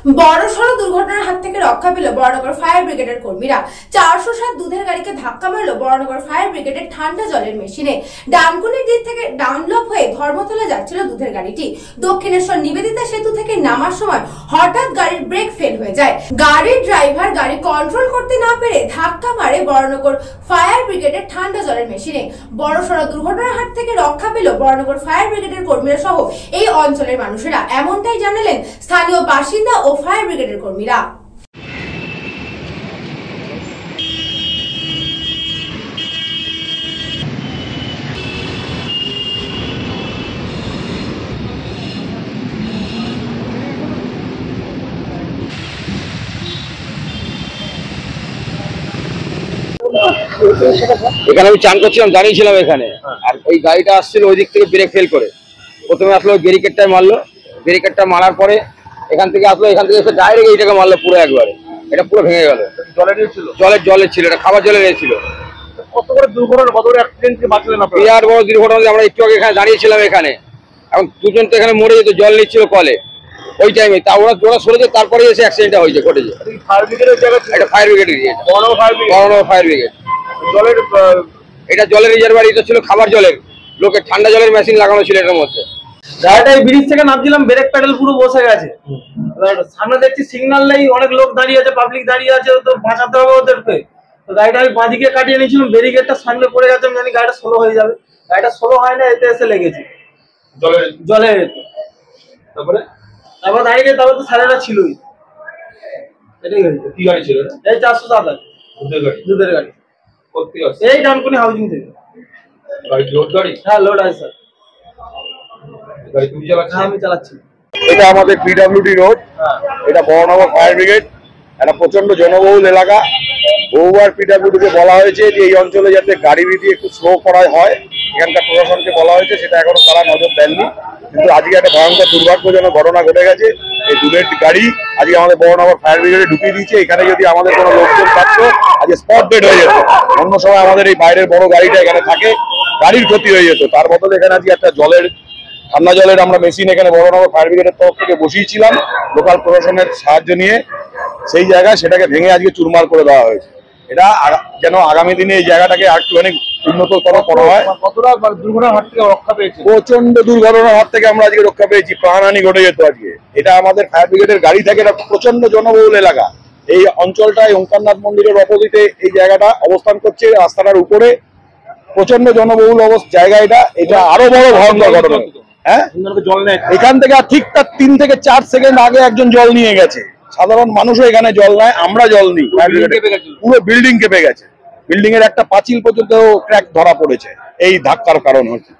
বড়সড় দুর্ঘটনার হাত থেকে রক্ষা পেল বড়নগর ফায়ার ব্রিগেডের কর্মীরা। 407 দুধের গাড়িকে ধাক্কা মারল বড়নগর ফায়ার ব্রিগেডের ঠান্ডা জলের মেশিনে। ডানকুনির দিক থেকে ডাউনলপ হয়ে ধর্মতলা যাচ্ছিল দুধের গাড়িটি। দক্ষিণেশ্বর নিবেদিতা সেতু থেকে নামার সময় হঠাৎ গাড়ির ব্রেক ফেল হয়ে যায়। গাড়ির ড্রাইভার গাড়ি কন্ট্রোল করতে না পেরে ধাক্কা মারে বড়নগর ফায়ার ব্রিগেডের ঠান্ডা জলের মেশিনে। বড়সড় দুর্ঘটনার হাত থেকে রক্ষা পেল বড়নগর ফায়ার ব্রিগেডের কর্মীরা সহ এই অঞ্চলের মানুষেরা। এমনটাই জানালেন স্থানীয় বাসিন্দা ও ফায়ার ব্রিগেডের কর্মীরা। এখানে আমি চান করছিলাম, দাঁড়িয়েছিলাম এখানে, আর ওই গাড়িটা আসছিল ওই দিক থেকে ব্রেক ফেল করে। প্রথমে আসলো ব্যারিকেডটায় মারলো, ব্যারিকেডটা মারার পরে এখান থেকে আসলো, এখান থেকে এসে ডাইরেক্ট এইটাকে মারলো পুরো একবারে। এটা পুরো ভেঙে গেল। জলের ছিল, এটা খাবার জলের ছিল। কত বড় দুর্ঘটনা, কত বড় অ্যাক্সিডেন্ট বাঁচলেন আপনারা? বিরাট বড় দুর্ঘটনা। আমরা একটু আগে এখানে দাঁড়িয়েছিলাম এখানে, এখন দুজন তো এখানে মরে যেত, জল নিচ্ছিল কলে ওই টাইমে। তা ওরা সরেছে, তারপরে এসে অ্যাক্সিডেন্টটা হয়েছে, ঘটেছে। ফায়ার ব্রিগেডের জায়গা, এটা ফায়ার ব্রিগেড, ফায়ার ব্রিগেড। জলের এটা জলের রিজার্ভার, এটা ছিল খাবার জলের, লোকের ঠান্ডা জলের মেশিন লাগানো ছিল এটার মধ্যে। গাড়িটা ব্রিজ থেকে নামছিলাম, ব্রেক প্যাডেল পুরো বসে গেছে। সামনে দেখছি সিগন্যাল নেই, অনেক লোক দাঁড়িয়ে আছে, পাবলিক দাঁড়িয়ে আছে, তো বাঁচাতে হবে ওদেরকে। তো গাড়িটা আমি বাঁদিকে কাটিয়ে নিয়েছিলাম, ব্যারিকেডটা সামনে পড়ে গেছে, আমি জানি গাড়িটা স্লো হয়ে যাবে। গাড়িটা স্লো হয় না, এতে এসে লেগেছে জলের। তারপর দাঁড়িয়ে গেছে, তারপর তো স্যারেরা ছিলই। এটাই হয়েছে। কি গাড়ি ছিল? এই 407 দুধের গাড়ি। এই ডানকুনি হাউজিং থেকে। লোড গাড়ি? হ্যাঁ, লোড আছে স্যার। গাড়ি তুমি চালাচ্ছ? হ্যাঁ, আমি চালাচ্ছি। এটা আমাদের পিডব্লিউডি রোড, এটা বড়নগর ফায়ার ব্রিগেড, একটা প্রচন্ড জনবহুল এলাকা। বহুবার পিডব্লিউডিকে বলা হয়েছে যে এই অঞ্চলে যাতে গাড়ি বিধি একটু স্লো করা হয়, এখানকার প্রশাসনকে বলা হয়েছে, সেটা এখনো তারা নজর দেননি। কিন্তু আজকে একটা ভয়ঙ্কর দুর্ভাগ্যজনক ঘটনা ঘটে গেছে। এই দুধের গাড়ি আজকে আমাদের বড়নগর ফায়ার ব্রিগেডে ঢুকিয়ে দিয়েছে। এখানে যদি আমাদের কোনো লোকজন থাকতো, আজকে স্পট ডেড হয়ে যেত। অন্য সময় আমাদের এই বাইরের বড় গাড়িটা এখানে থাকে, গাড়ির ক্ষতি হয়ে যেত। তার বদলে এখানে আজকে একটা ঠান্ডা জলের আমরা মেশিন এখানে বড়নগর ফায়ার ব্রিগেডের তরফ থেকে বসিয়েছিলাম লোকাল প্রশাসনের সাহায্য নিয়ে। সেই জায়গায় সেটাকে ভেঙে আজকে চুরমার করে দেওয়া হয়েছে। এটা যেন আগামী দিনে এই জায়গাটাকে একটুখানি উন্নততর করা হয়। কতটা দুর্ঘটনার হাত থেকে রক্ষা পেয়েছি? প্রচন্ড দুর্ঘটনার হাত থেকে আমরা আজকে রক্ষা পেয়েছি, প্রাণহানি ঘটে যেত আজকে। এটা আমাদের ফায়ার ব্রিগেডের গাড়ি থেকে, এটা প্রচন্ড জনবহুল এলাকা। এই অঞ্চলটায় ওঙ্কারনাথ মন্দিরের অপোজিটে এই জায়গাটা অবস্থান করছে, রাস্তাটার উপরে। প্রচন্ড জনবহুল জায়গা এটা। এটা আরো বড় ভয়ঙ্কর ঘটনা। হ্যাঁ, এখান থেকে ঠিক তার 3 থেকে 4 সেকেন্ড আগে একজন জল নিয়ে গেছে। সাধারণ মানুষও এখানে জল নেয়, আমরা জল নিই। পুরো বিল্ডিং কেঁপে গেছে, বিল্ডিং এর একটা পাঁচিল পর্যন্ত ক্র্যাক ধরা পড়েছে এই ধাক্কার কারণ হচ্ছে।